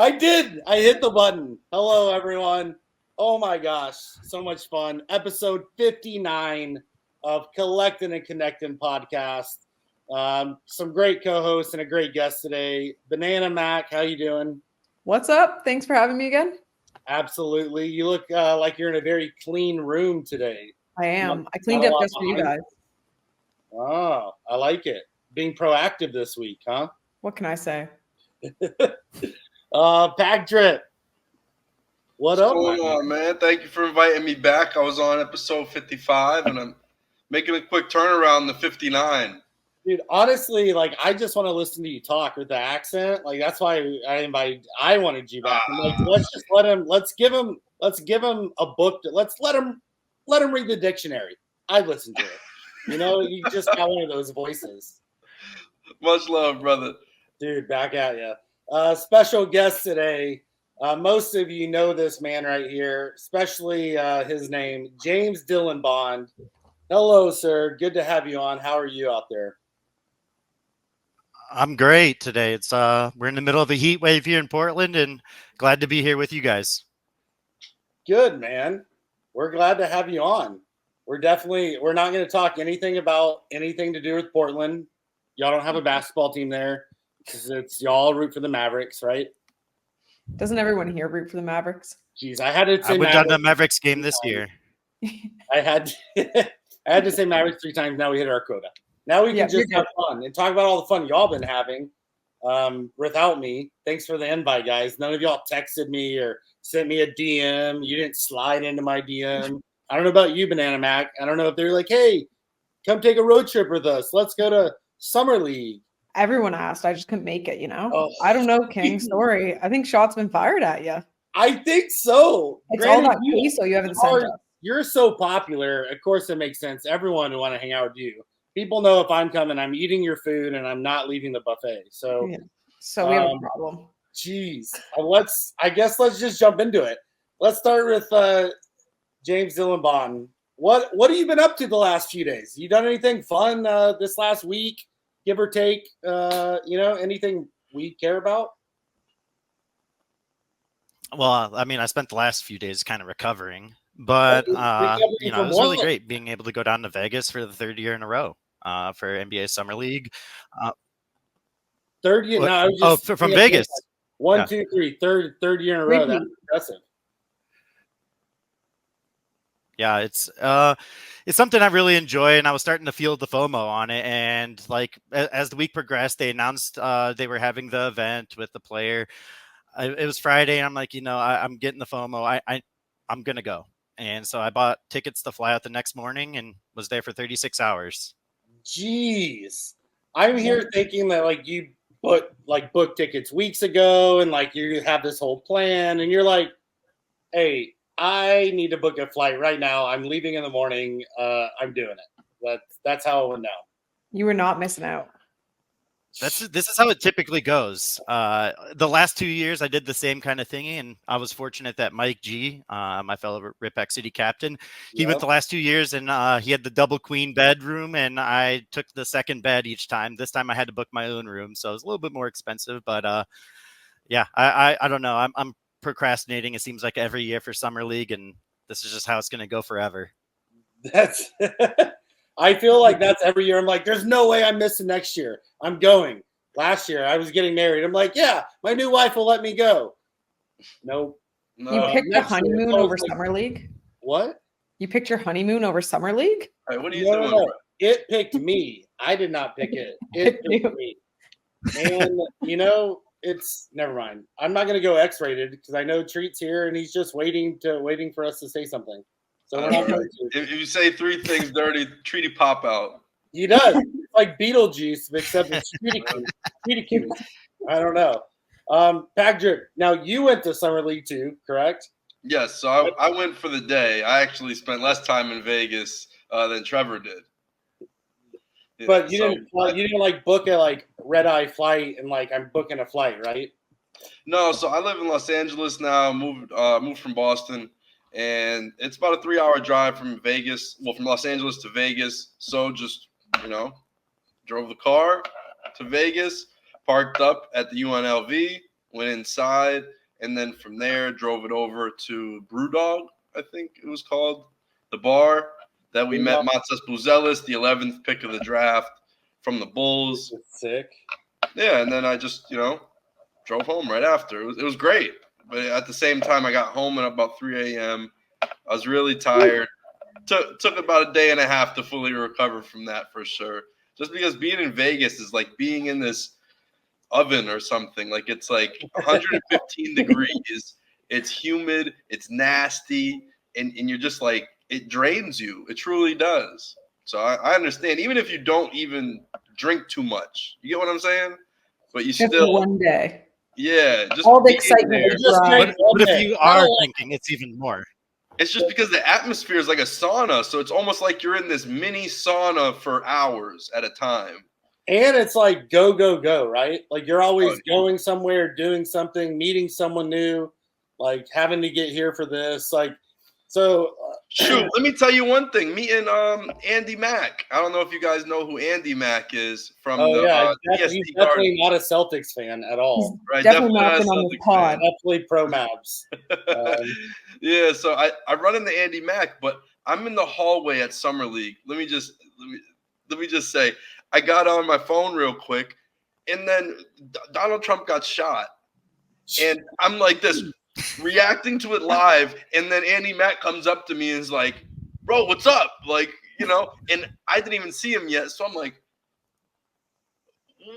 I did. I hit the button. Hello, everyone. Oh my gosh, so much fun. Episode 59 of Collectin and Connectin podcast. Some great co-hosts and a great guest today. BananaMac, how you doing? What's up? Thanks for having me again. Absolutely. You look like you're in a very clean room today. I am. I cleaned up just for you guys. Oh, I like it. Being proactive this week, huh? What can I say? Packdrip. What's up, going on, man? Thank you for inviting me back. I was on episode 55, and I'm making a quick turnaround to 59. Dude, honestly, like I just want to listen to you talk with the accent. Like that's why I wanted you back. I'm like, let's give him a book. Let's let him read the dictionary. I'd listen to it. You know, you just got one of those voices. Much love, brother. Dude, back at you. Special guest today. Most of you know this man right here, especially his name, JamesDillonBond. Hello, sir. Good to have you on. How are you out there? I'm great today. It's we're in the middle of a heat wave here in Portland, and glad to be here with you guys. Good, man. We're glad to have you on. We're not going to talk anything about anything to do with Portland. Y'all don't have a basketball team there. It's y'all root for the Mavericks, right? Doesn't everyone here root for the Mavericks? Jeez, I had to say I went down to the Mavericks game this year. I had to say Mavericks 3 times. Now we hit our quota. Now we can just have fun and talk about all the fun y'all been having without me. Thanks for the invite, guys. None of y'all texted me or sent me a DM. You didn't slide into my DM. I don't know about you, BananaMac. I don't know if they're like, hey, come take a road trip with us. Let's go to Summer League. Everyone asked. I just couldn't make it, you know? Oh. I don't know, King. Sorry. I think shots been fired at you. I think so. It's all that queso you haven't sent us. You're so popular. Of course, it makes sense. Everyone would want to hang out with you. People know if I'm coming, I'm eating your food and I'm not leaving the buffet. So, yeah. So we have a problem. Geez. I guess let's just jump into it. Let's start with JamesDillonBond. What have you been up to the last few days? You done anything fun this last week, give or take? Anything we care about? Well, I mean, I spent the last few days kind of recovering, but it was really great being able to go down to Vegas for the 3rd year in a row for NBA Summer League. Third year? No, from Vegas. 1, 2, 3, third year in a row. That's impressive. Yeah, it's something I really enjoy, and I was starting to feel the FOMO on it. And like as the week progressed, they announced they were having the event with the player. It was Friday, and I'm like, I'm getting the FOMO. I'm gonna go, and so I bought tickets to fly out the next morning and was there for 36 hours. Jeez, I'm here thinking that like you booked tickets weeks ago, and like you have this whole plan, and you're like, hey, I need to book a flight right now. I'm leaving in the morning. I'm doing it. That's how I would know. You were not missing out. This is how it typically goes. The last 2 years, I did the same kind of thing, and I was fortunate that Mike G, my fellow Rip City captain, he went the last 2 years, and he had the double queen bedroom, and I took the second bed each time. This time, I had to book my own room, so it was a little bit more expensive. But I don't know. I'm procrastinating. It seems like every year for Summer League, and this is just how it's going to go forever. That's. I feel like that's every year. I'm like, there's no way I'm missing next year. I'm going. Last year, I was getting married. I'm like, yeah, my new wife will let me go. Nope. No. You picked the honeymoon over Summer League? What? You picked your honeymoon over Summer League? Hey, what are you doing? No. It picked me. I did not pick it. It picked me. And, it's never mind. I'm not going to go X-rated because I know Treat's here and he's just waiting for us to say something. So we're not going to. If you say 3 things dirty, Treaty pop out. He does. It's like Beetlejuice, except it's Treaty. I don't know. Packdrip, now you went to Summer League too, correct? Yes. So I went for the day. I actually spent less time in Vegas than Trevor did. But you didn't like book a like red eye flight and like I'm booking a flight, right? No, so I live in Los Angeles now. Moved from Boston, and it's about a 3-hour drive from Vegas. Well, from Los Angeles to Vegas. So just drove the car to Vegas, parked up at the UNLV, went inside, and then from there drove it over to Brewdog, I think it was called, the bar that we met Matsas Buzelis, the 11th pick of the draft from the Bulls. Sick. Yeah, and then I just, drove home right after. It was great. But at the same time, I got home at about 3 a.m. I was really tired. Took about a day and a half to fully recover from that for sure. Just because being in Vegas is like being in this oven or something. Like it's like 115 degrees. It's humid. It's nasty. And you're just like, it drains you. It truly does. So I understand. Even if you don't even drink too much. You get what I'm saying? But you still. One day. Yeah. Just all the excitement. But if you are drinking, it's even more. It's just because the atmosphere is like a sauna. So it's almost like you're in this mini sauna for hours at a time. And it's like go, go, go, right? Like you're always going somewhere, doing something, meeting someone new, like having to get here for this. Like, so. Shoot, let me tell you one thing. Meeting Andy Mack. I don't know if you guys know who Andy Mack is from he's definitely not a Celtics fan at all. Right, definitely not been on the pod. Definitely pro Mavs. Yeah, so I run into Andy Mack, but I'm in the hallway at Summer League. Let me just say, I got on my phone real quick, and then Donald Trump got shot, and I'm like this. Reacting to it live, and then Andy Mack comes up to me and is like, "Bro, what's up?" Like, and I didn't even see him yet, so I'm like,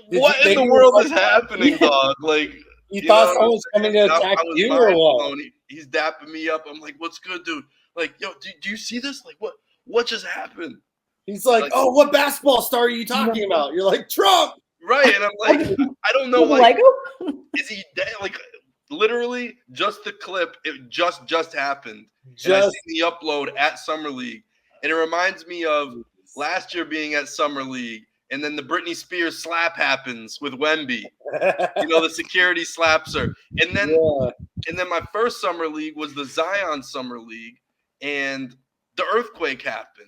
"What in the world is happening, dog?" Like, you thought someone was coming to attack you or what? He's dapping me up. I'm like, "What's good, dude?" Like, yo, do you see this? Like, what just happened? He's like, "Oh, what basketball star are you talking about?" You're like, "Trump." Right, and I'm like, I don't know, like, is he dead? Like. Literally, just the clip. It just happened. And I see the upload at Summer League, and it reminds me of last year being at Summer League, and then the Britney Spears slap happens with Wemby. The security slaps her, and then my first Summer League was the Zion Summer League, and the earthquake happened.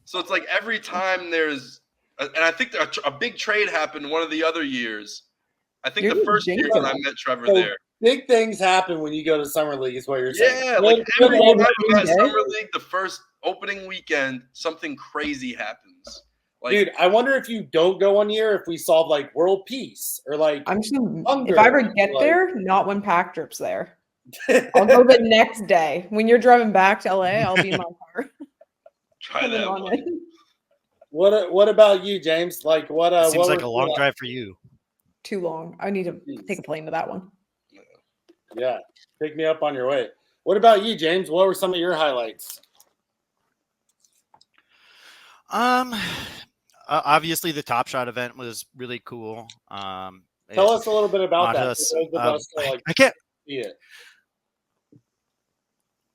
So it's like every time there's, and I think a big trade happened one of the other years. I think the first year when I met Trevor there. Big things happen when you go to Summer League is what you're saying. Yeah, like every time I'm at Summer League, the first opening weekend, something crazy happens. Like, dude, I wonder if you don't go one year, if we solve like world peace or like hunger. If I ever get there, not when Packdrip's there. I'll go the next day. When you're driving back to LA, I'll be in my car. Try that one. What about you, James? Like what seems like a long drive for you. Too long. I need to take a plane to that one. Yeah, pick me up on your way. What about you, James? What were some of your highlights? Obviously the Top Shot event was really cool. Tell us a little bit about that. I can't see it.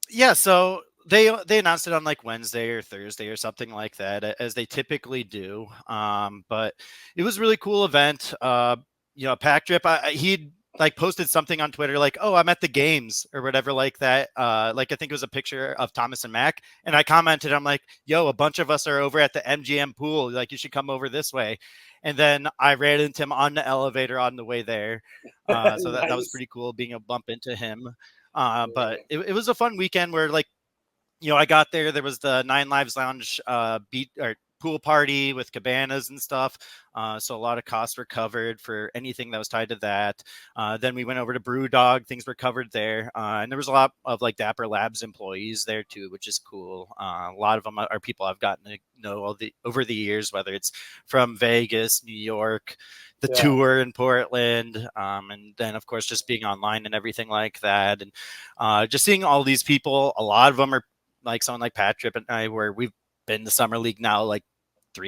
Yeah, so they announced it on like Wednesday or Thursday or something like that, as they typically do. But it was a really cool event. Packdrip, he'd like posted something on Twitter like, "Oh, I'm at the games" or whatever like that. Like I think it was a picture of Thomas and Mac, and I commented, I'm like, "Yo, a bunch of us are over at the MGM pool. Like, you should come over this way." And then I ran into him on the elevator on the way there. So Nice. that was pretty cool, being a bump into him. But it was a fun weekend where, like, I got there. There was the Nine Lives Lounge pool party with cabanas and stuff. So a lot of costs were covered for anything that was tied to that. Then we went over to Brewdog. Things were covered there. And there was a lot of like Dapper Labs employees there too, which is cool. A lot of them are people I've gotten to know over the years, whether it's from Vegas, New York, the tour in Portland, and then of course just being online and everything like that. And just seeing all these people, a lot of them are like someone like Packdrip and I, where we've been to Summer League now like 4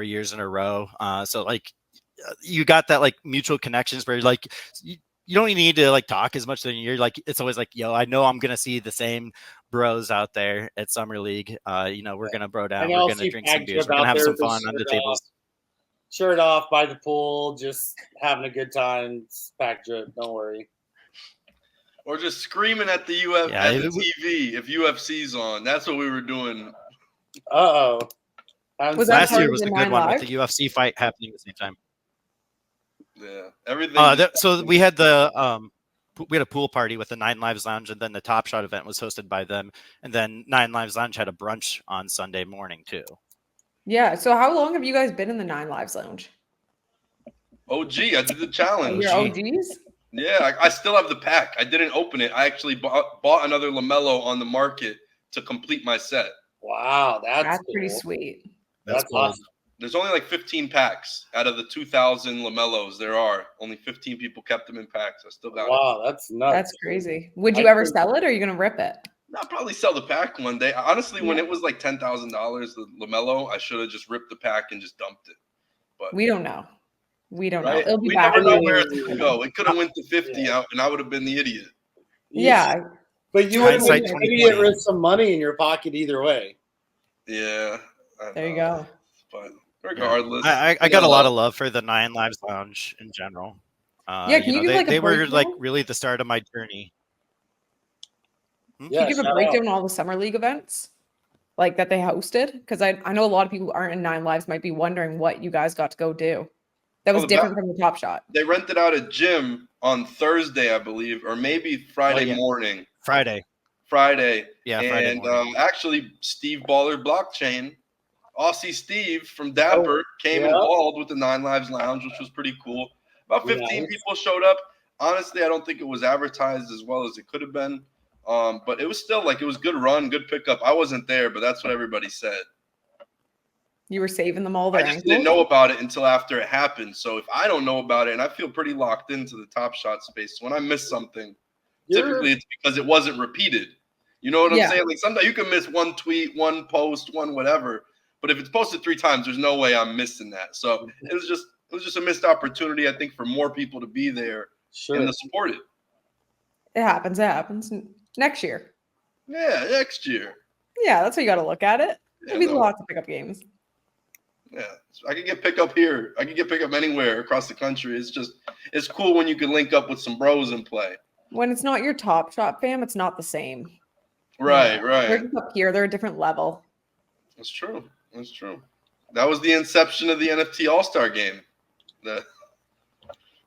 years in a row. So like you got that like mutual connections where like you don't even need to like talk as much. Then you're like, it's always like, yo, I know I'm gonna see the same bros out there at Summer League. We're gonna bro down. We're gonna drink some beers. We're gonna have some fun on the tables. Shirt off by the pool, just having a good time. Packdrip, don't worry. Or just screaming at the TV if UFC's on. That's what we were doing. Uh-oh. Last year was a good one with the UFC fight happening at the same time. Yeah, everything. So we had a pool party with the Nine Lives Lounge, and then the Top Shot event was hosted by them, and then Nine Lives Lounge had a brunch on Sunday morning too. Yeah. So how long have you guys been in the Nine Lives Lounge? OG, I did the challenge. Your OGs? Yeah, I still have the pack. I didn't open it. I actually bought another LaMelo on the market to complete my set. Wow, that's cool. Pretty sweet. That's awesome. There's only like 15 packs out of the 2,000 LaMelos. There are only 15 people kept them in packs. I still got it. Wow, that's nuts. That's crazy. Would you ever sell it, or are you gonna rip it? I'll probably sell the pack one day. Honestly, when it was like $10,000, the LaMelo, I should have just ripped the pack and just dumped it. But we don't know. We don't know. It'll be we back. never know where it's gonna go. It could have went to 50 out, and I would have been the idiot. Yeah, but you would have been an idiot with some money in your pocket either way. Yeah. There you go. But regardless, I got a lot of love for the Nine Lives Lounge in general. Can you give like they were like really the start of my journey. Can you give a breakdown on all the summer league events like that they hosted? Because I know a lot of people who aren't in Nine Lives might be wondering what you guys got to go do. That was different from the Top Shot. They rented out a gym on Thursday, I believe, or maybe Friday morning. Friday. Yeah, Friday morning. Actually, Steve Baller Blockchain, Aussie Steve from Dapper came and balled with the Nine Lives Lounge, which was pretty cool. About 15 people showed up. Honestly, I don't think it was advertised as well as it could have been. But it was still like it was good run, good pickup. I wasn't there, but that's what everybody said. You were saving them all. I just didn't know about it until after it happened. So if I don't know about it, and I feel pretty locked into the Top Shot space, when I miss something, typically it's because it wasn't repeated. You know what I'm saying? Like sometimes you can miss one tweet, one post, one whatever. But if it's posted 3 times, there's no way I'm missing that. So it was just a missed opportunity, I think, for more people to be there and to support it. It happens. It happens. Next year. Yeah, next year. Yeah, that's how you got to look at it. There'll be lots of pickup games. Yeah, I can get pickup here. I can get pickup anywhere across the country. It's cool when you can link up with some bros and play. When it's not your Top Shot fam, it's not the same. Right. They're just up here. They're a different level. That's true. That was the inception of the NFT All-Star game. That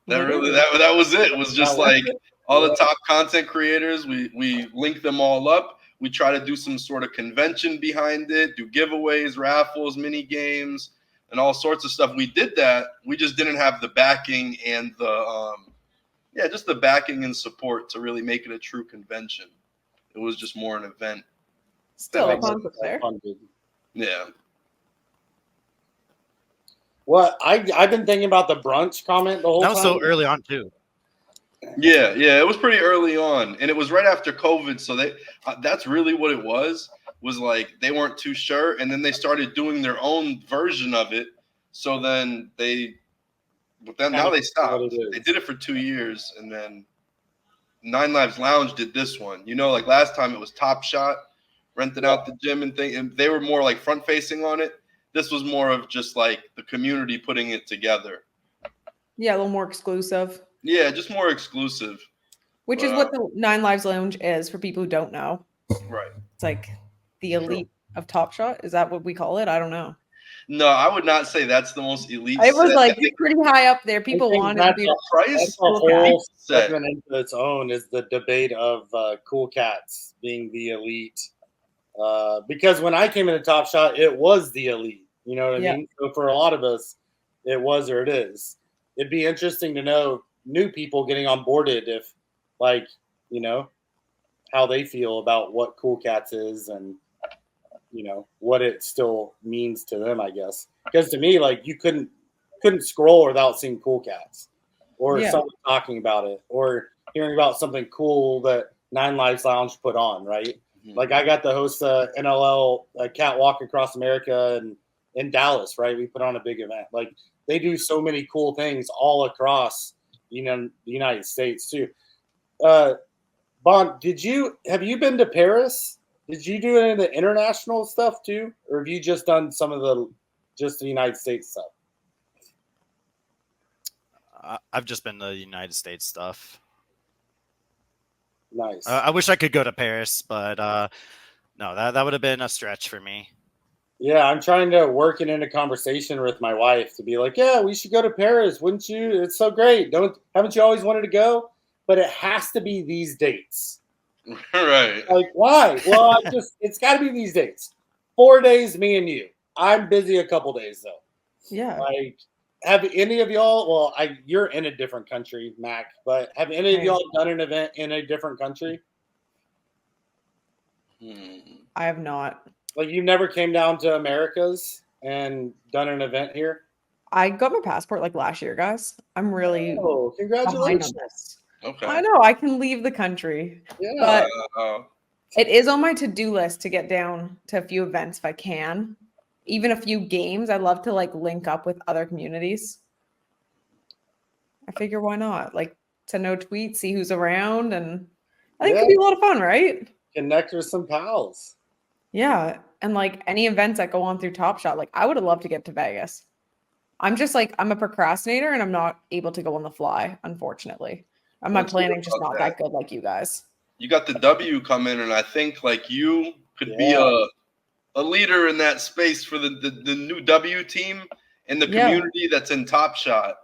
was it. It was just like all the top content creators. We link them all up. We try to do some sort of convention behind it, do giveaways, raffles, mini games, and all sorts of stuff. We did that. We just didn't have the backing and just the backing and support to really make it a true convention. It was just more an event. Still a concept there. Yeah. What I've been thinking about the brunch comment the whole time. That was so early on too. Yeah, it was pretty early on, and it was right after COVID. So that's really what it was like they weren't too sure, and then they started doing their own version of it. So then now they stopped. They did it for 2 years, and then Nine Lives Lounge did this one. Like last time it was Top Shot, rented out the gym and thing, and they were more like front facing on it. This was more of just like the community putting it together. Yeah, a little more exclusive. Yeah, just more exclusive. Which is what the Nine Lives Lounge is for people who don't know. Right. It's like the elite of Top Shot. Is that what we call it? I don't know. No, I would not say that's the most elite. It was like pretty high up there. People wanted to be the price. That's a whole segment into its own is the debate of cool cats being the elite. Because when I came into Top Shot, it was the elite. You know what I mean? So for a lot of us, it was or it is. It'd be interesting to know new people getting onboarded if, how they feel about what Cool Cats is and, what it still means to them, I guess. Because to me, you couldn't scroll without seeing Cool Cats or someone talking about it or hearing about something cool that Nine Lives Lounge put on, right? Mm-hmm. Like I got to host a NLL catwalk across America and in Dallas, right? We put on a big event. Like they do so many cool things all across, the United States too. Bond, have you been to Paris? Did you do any of the international stuff too? Or have you just done some of the United States stuff? I've just been to the United States stuff. Nice. I wish I could go to Paris, but no, that would have been a stretch for me. Yeah, I'm trying to work it into conversation with my wife to be like, yeah, we should go to Paris. Wouldn't you? It's so great. Haven't you always wanted to go? But it has to be these dates. Right. Like, why? Well, it's got to be these dates. 4 days, me and you. I'm busy a couple days though. Yeah. Like, have any of y'all? Well, you're in a different country, Mac. But have any of y'all done an event in a different country? I have not. Like, you never came down to Americas and done an event here? I got my passport like last year, guys. I'm really congratulations. behind on this. Okay. I know I can leave the country. Yeah. But it is on my to-do list to get down to a few events if I can. Even a few games. I'd love to like link up with other communities. I figure why not? Like to know tweets, see who's around, and I think it could be a lot of fun, right? Connect with some pals. Yeah. And like any events that go on through TopShot, like I would have loved to get to Vegas. I'm just like, I'm a procrastinator and I'm not able to go on the fly, unfortunately. My planning just not that good like you guys. You got the W come in, and I think like you could be a leader in that space for the new W team and the community that's in TopShot.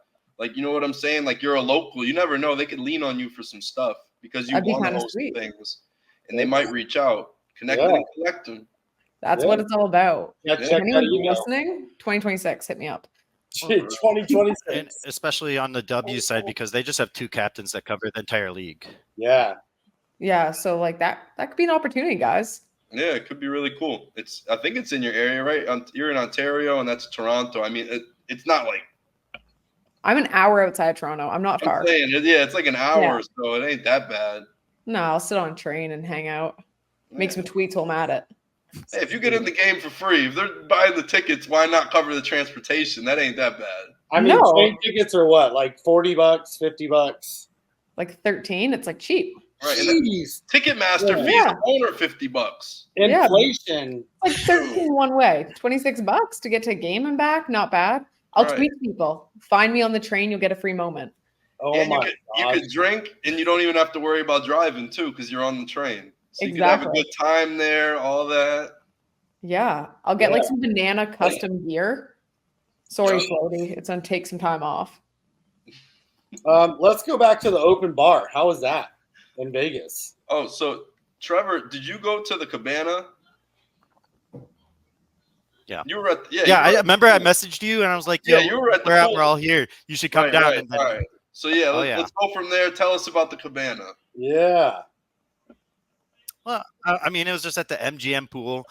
Like, you know what I'm saying? Like, you're a local. You never know. They could lean on you for some stuff because you want to host things, and they might reach out. Connectin and Collectin. That's what it's all about. Yeah, check anyone listening? 2026, hit me up. 2026, and especially on the W side because they just have 2 captains that cover the entire league. Yeah. So like that could be an opportunity, guys. Yeah, it could be really cool. I think it's in your area, right? You're in Ontario, and that's Toronto. I mean, it's not like I'm an hour outside of Toronto. I'm not far. Saying, it's like an hour, so it ain't that bad. No, I'll sit on a train and hang out. Make some tweets while I'm at it. Hey, if you get in the game for free, if they're buying the tickets, why not cover the transportation? That ain't that bad. I mean, train tickets are what, like $40, $50? Like 13. It's like cheap. Right. Jeez. Ticketmaster fees alone are $50. Inflation. Like 13 one way. $26 to get to a game and back. Not bad. I'll tweet people. Find me on the train. You'll get a free moment. Oh my God. You could drink, and you don't even have to worry about driving too, because you're on the train. So you can have a good time there, all that. Yeah. I'll get like some banana custom gear. Sorry, Floaty. It's going to take some time off. Let's go back to the open bar. How was that in Vegas? Oh, so Trevor, did you go to the Cabana? Yeah. You were at I remember I messaged you and I was like, yo, you were at the we're all here. You should come down. And then, all right. So let's go from there. Tell us about the Cabana. Yeah. Well, I mean, it was just at the MGM pool.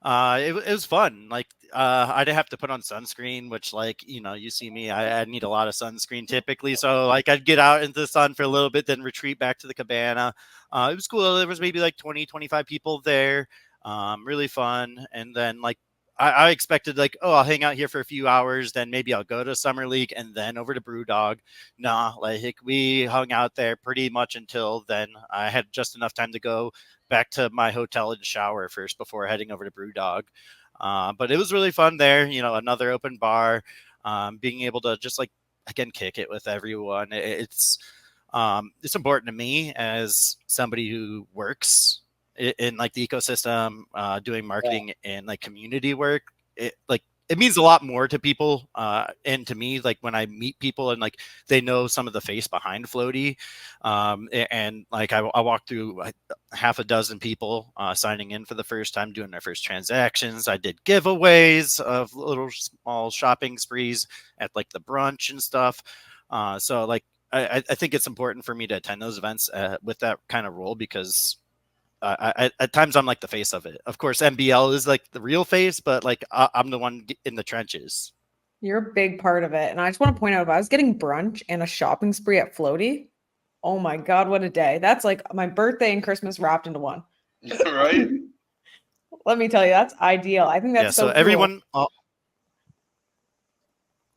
It was fun. Like, I didn't have to put on sunscreen, which, like, you see me, I need a lot of sunscreen typically. So, like, I'd get out into the sun for a little bit, then retreat back to the Cabana. It was cool. There was maybe like 20, 25 people there. Really fun. And then, like, I expected, like, I'll hang out here for a few hours, then maybe I'll go to Summer League and then over to Brewdog. Nah, like, we hung out there pretty much until then. I had just enough time to go back to my hotel and shower first before heading over to Brewdog. But it was really fun there. Another open bar, being able to just, like, again, kick it with everyone. It's important to me as somebody who works in like the ecosystem, doing marketing and like community work. It means a lot more to people and to me, like when I meet people and like they know some of the face behind Floaty, and like I walked through half a dozen people signing in for the first time, doing their first transactions. I did giveaways of little small shopping sprees at like the brunch and stuff. So like I think it's important for me to attend those events with that kind of role because at times I'm like the face of it. Of course, MBL is like the real face, but like I'm the one in the trenches. You're a big part of it. And I just want to point out, if I was getting brunch and a shopping spree at Floaty, oh my God, what a day. That's like my birthday and Christmas wrapped into one. Right? Let me tell you, that's ideal. I think that's so cool. Everyone,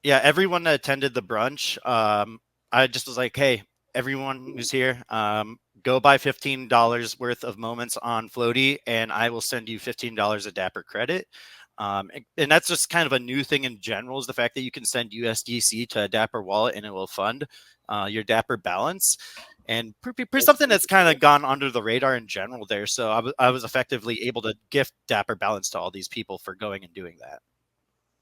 everyone that attended the brunch, I just was like, hey, everyone who's here, go buy $15 worth of moments on Floaty, and I will send you $15 of Dapper credit. And that's just kind of a new thing in general, is the fact that you can send USDC to a Dapper wallet and it will fund your Dapper balance. and for something that's kind of gone under the radar in general there. So I was effectively able to gift Dapper Balance to all these people for going and doing that.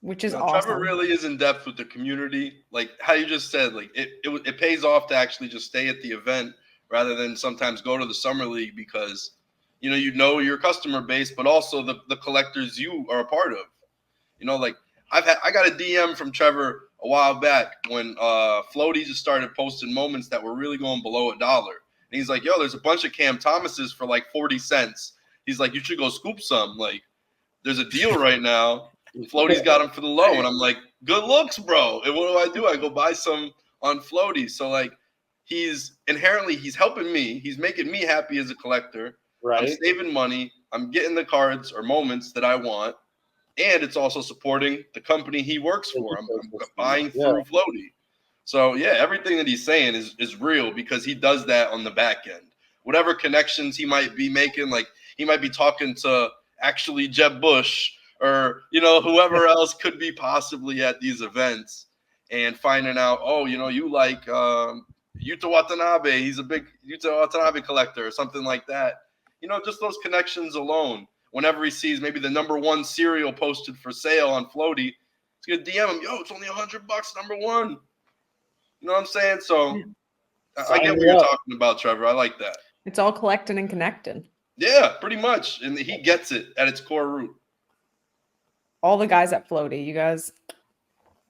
Which is awesome. Trevor really is in depth with the community. Like how you just said, like it pays off to actually just stay at the event rather than sometimes go to the summer league because, you know your customer base, but also the collectors you are a part of. Like I got a DM from Trevor a while back when Floaty just started posting moments that were really going below $1. And he's like, yo, there's a bunch of Cam Thomases for like 40 cents. He's like, you should go scoop some. Like, there's a deal right now. Floaty's got them for the low. And I'm like, good looks, bro. And what do? I go buy some on Floaty. So, like, he's helping me. He's making me happy as a collector. Right. I'm saving money. I'm getting the cards or moments that I want. And it's also supporting the company he works for. I'm buying through Floaty. So, yeah, everything that he's saying is real because he does that on the back end. Whatever connections he might be making, like he might be talking to actually Jeb Bush or, whoever else could be possibly at these events and finding out, you like Yuta Watanabe. He's a big Yuta Watanabe collector or something like that. Just those connections alone. Whenever he sees maybe the #1 cereal posted for sale on Floaty, he's going to DM him, yo, it's only $100, #1. You know what I'm saying? So I get what you're talking about, Trevor. I like that. It's all Collectin and Connectin. Yeah, pretty much. And he gets it at its core root. All the guys at Floaty, you guys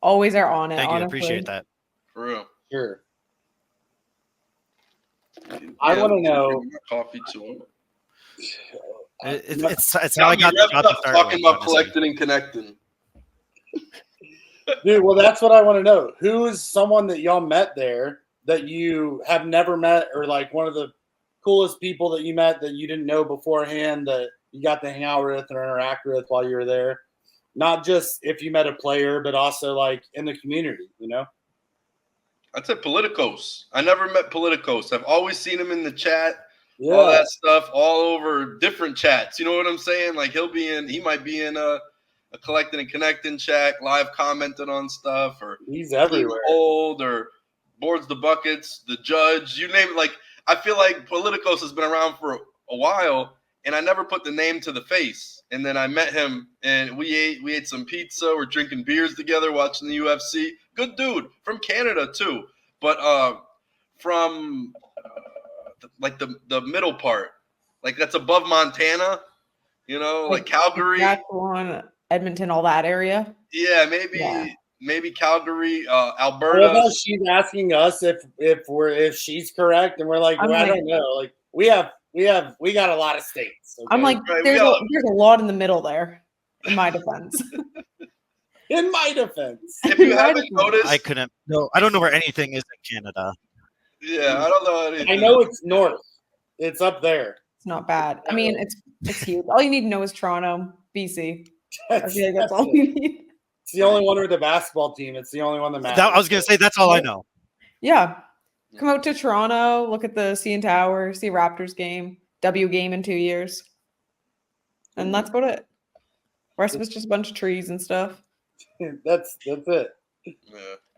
always are on it. Thank you. Honestly. Appreciate that. For real. Sure. I want to know. Coffee too. It's how I got the job to start talking about Collectin and Connectin. Dude, well, that's what I want to know. Who is someone that y'all met there that you have never met, or like one of the coolest people that you met that you didn't know beforehand that you got to hang out with or interact with while you were there? Not just if you met a player, but also like in the community, I'd say Politicos. I never met Politicos. I've always seen him in the chat. Yeah. All that stuff all over different chats. You know what I'm saying? Like he might be in a Collectin and Connectin chat, live commenting on stuff, or he's everywhere. Old or boards the buckets, the judge, you name it. Like I feel like Politicos has been around for a while, and I never put the name to the face. And then I met him, and we ate some pizza. We're drinking beers together, watching the UFC. Good dude from Canada too, but from like the middle part, like that's above Montana, like Calgary. That's one, Edmonton, all that area. Yeah, maybe Calgary, Alberta. Well, she's asking us if she's correct, and we're like, I don't know. Like we got a lot of states. Okay? I'm like, there's a lot in the middle there. In my defense. In my defense. If you haven't noticed, I couldn't. No, I don't know where anything is in Canada. Yeah, I don't know anything. I know it's north. It's up there. It's not bad. I mean, it's huge. All you need to know is Toronto, BC. I feel like that's all you need. It's the only one with the basketball team. It's the only one that matters. I was going to say, that's all I know. Yeah. Come out to Toronto, look at the CN Tower, see a Raptors game, W game in 2 years. And that's about it. The rest of it's just a bunch of trees and stuff. That's it. Yeah.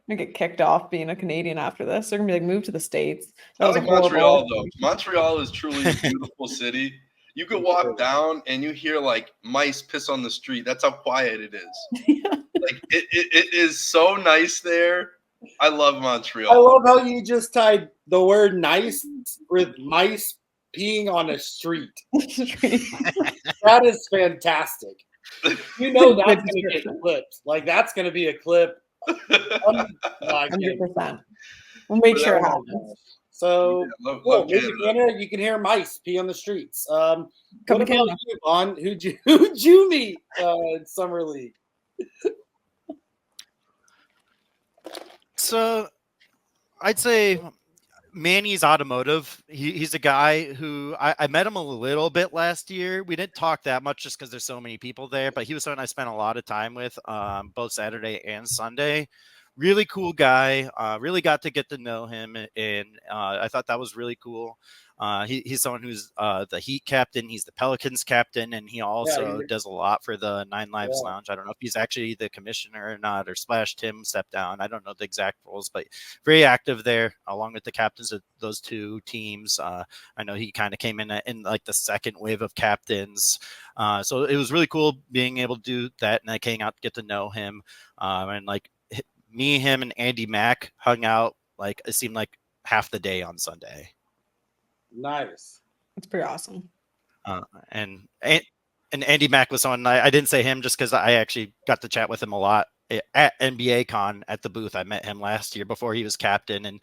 I'm going to get kicked off being a Canadian after this. They're going to be like, move to the States. I like Montreal, though. Montreal is truly a beautiful city. You could walk down and you hear like mice piss on the street. That's how quiet it is. Like it is so nice there. I love Montreal. I love how you just tied the word nice with mice peeing on a street. That is fantastic. That's going to get clipped. Like that's going to be a clip. 100%. We'll make sure it happens. So, maybe Canada, you can hear mice pee on the streets. What about you, Bond? Who'd you meet in Summer League? So, I'd say Manny's Automotive. He's a guy who I met him a little bit last year. We didn't talk that much just because there's so many people there, but he was someone I spent a lot of time with both Saturday and Sunday. really cool guy. Really got to get to know him, and I thought that was really cool. He's someone who's the Heat captain. He's the Pelicans captain, and he also does a lot for the Nine Lives Lounge. I don't know if he's actually the commissioner or not, or Splash Tim stepped down. I don't know the exact roles, but very active there, along with the captains of those two teams. I know he kind of came in like the second wave of captains. So it was really cool being able to do that and like hang out, get to know him. And like me, him, and Andy Mack hung out like it seemed like half the day on Sunday. Nice. That's pretty awesome. And Andy Mack was someone I didn't say him just because I actually got to chat with him a lot at NBA Con at the booth. I met him last year before he was captain, and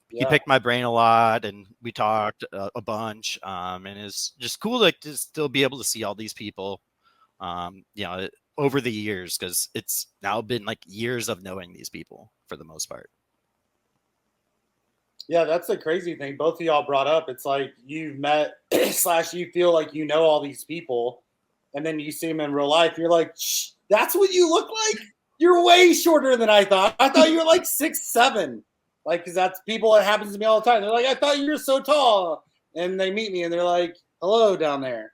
he picked my brain a lot, and we talked a bunch. And it's just cool to still be able to see all these people, over the years, because it's now been like years of knowing these people for the most part. Yeah, that's the crazy thing. Both of y'all brought up. It's like you've met / you feel like you know all these people, and then you see them in real life. You're like, that's what you look like? You're way shorter than I thought. I thought you were like 6'7". Like, because that's people. It happens to me all the time. They're like, I thought you were so tall. And they meet me, and they're like, hello down there.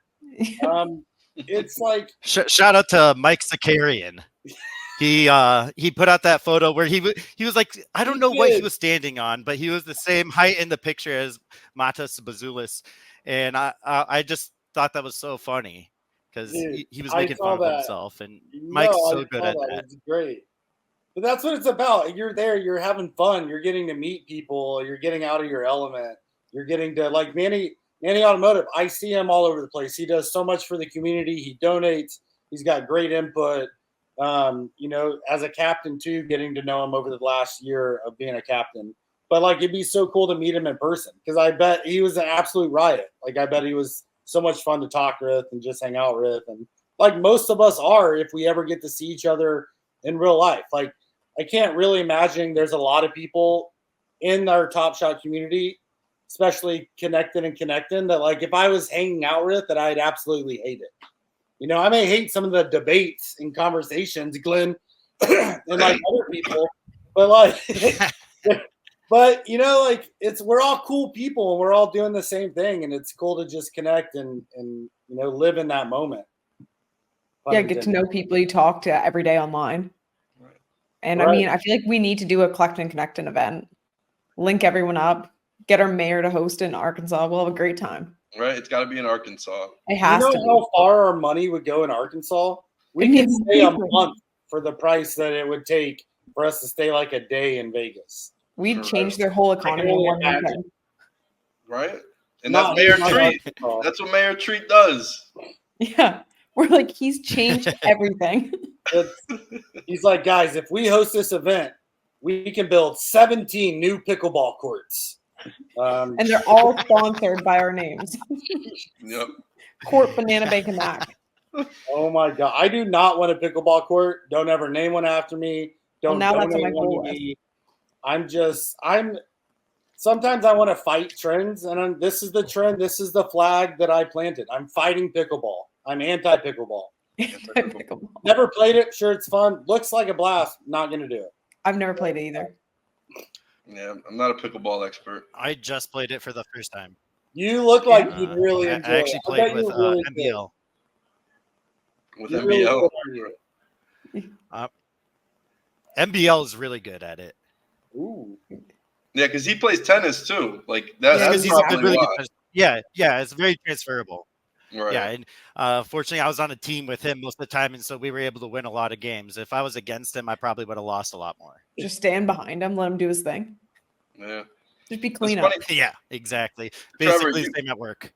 It's like. Shout out to Mike Zakarian. He put out that photo where he was like, I don't know what he was standing on, but he was the same height in the picture as Matas Bazulis, and I just thought that was so funny because he was making fun of himself, and Mike's so good at that. It's great, but that's what it's about. You're there, you're having fun, you're getting to meet people, you're getting out of your element, you're getting to like Manny Automotive. I see him all over the place. He does so much for the community. He donates. He's got great input. As a captain too, getting to know him over the last year of being a captain. But like, it'd be so cool to meet him in person because I bet he was an absolute riot. Like, I bet he was so much fun to talk with and just hang out with. And like most of us are, if we ever get to see each other in real life. Like, I can't really imagine there's a lot of people in our Top Shot community, especially Connectin, that like if I was hanging out with, that I'd absolutely hate it. I may hate some of the debates and conversations, Glenn, and like other people, but like, we're all cool people and we're all doing the same thing, and it's cool to just connect and live in that moment. Get to know people you talk to every day online. Right. And I mean, I feel like we need to do a Collectin Connectin event, link everyone up, get our mayor to host it in Arkansas. We'll have a great time. Right, it's got to be in Arkansas. It has to. How far our money would go in Arkansas? We could stay a month for the price that it would take for us to stay like a day in Vegas. We'd change their whole economy in one weekend. Right, and that's Mayor Treat. That's what Mayor Treat does. Yeah, we're like, he's changed everything. He's like, guys, if we host this event, we can build 17 new pickleball courts. And they're all sponsored by our names. Yep. Court Banana Bacon Mac. Oh my God. I do not want a pickleball court. Don't ever name one after me. Don't donate one to me. Sometimes I want to fight trends, and this is the trend. This is the flag that I planted. I'm fighting pickleball. I'm anti-pickleball. Never played it. Sure, it's fun. Looks like a blast. Not going to do it. I've never played it either. Yeah, I'm not a pickleball expert. I just played it for the first time. You look like you'd really enjoy it. I actually played with NBL. With NBL? NBL is really good at it. Ooh. Yeah, because he plays tennis too. Like that's probably why. Yeah, it's very transferable. Right. Yeah, and fortunately, I was on a team with him most of the time, and so we were able to win a lot of games. If I was against him, I probably would have lost a lot more. Just stand behind him, let him do his thing. Yeah. Just be clean up. Yeah, exactly. Basically, same at work.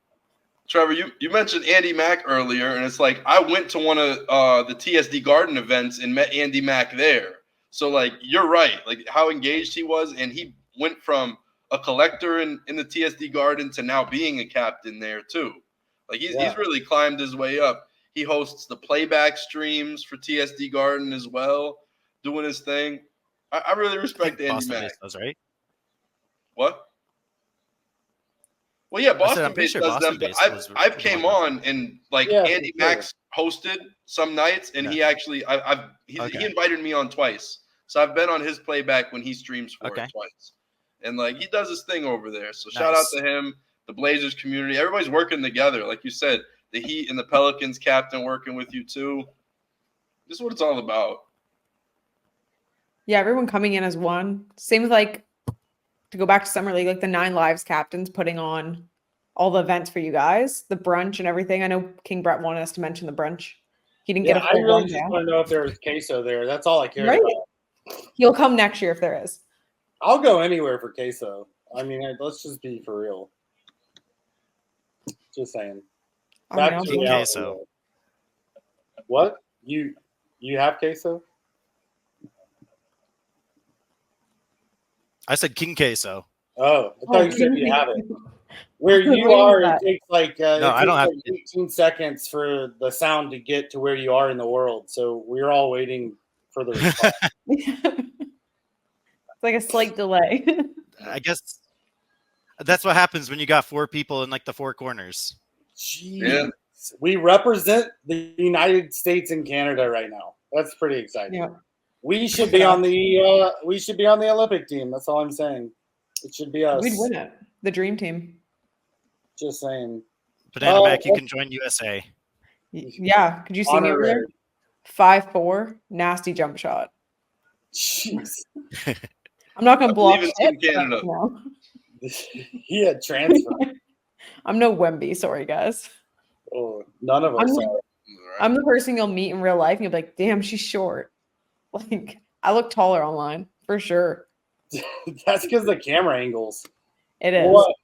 Trevor, you mentioned Andy Mack earlier, and it's like I went to one of the TSD Garden events and met Andy Mack there. So, like, you're right. Like, how engaged he was, and he went from a collector in the TSD Garden to now being a captain there, too. Like, he's really climbed his way up. He hosts the playback streams for TSD Garden as well, doing his thing. I really respect Andy Mack. Does, right? What? Well, yeah, Boston Base does them. But I've came on and Andy Mack's hosted some nights, and he actually he invited me on twice. So I've been on his playback when he streams for it twice. And, like, he does his thing over there. So shout out to him, the Blazers community. Everybody's working together. Like you said, the Heat and the Pelicans captain working with you too. This is what it's all about. Yeah, everyone coming in as one. Same with, like, to go back to Summer League, like the 9 Lives captains putting on all the events for you guys, the brunch and everything. I know KingBrett wanted us to mention the brunch. He didn't get a full I really just want to know if there was queso there. That's all I care about. He'll come next year if there is. I'll go anywhere for queso. I mean, let's just be for real. Just saying. Back to queso. What? You have queso? I said King Queso. Oh, I thought you said you have it. Where you are, it takes like no, I don't have 18 seconds for the sound to get to where you are in the world. So we're all waiting for the response. It's like a slight delay. I guess that's what happens when you got 4 people in like the 4 corners. Jeez. Yeah. We represent the United States and Canada right now. That's pretty exciting. Yeah. We should be on the Olympic team. That's all I'm saying. It should be us. We'd win it. The dream team. Just saying. BananaMac, you can join USA. Yeah. Could you see me over there? 5'4", nasty jump shot. Jeez. I'm not gonna block it. Canada. No. He had transfer. I'm no Wemby, sorry guys. Oh, none of us are. I'm the person you'll meet in real life and you'll be like, damn, she's short. Like, I look taller online for sure. That's because the camera angles. It is. What?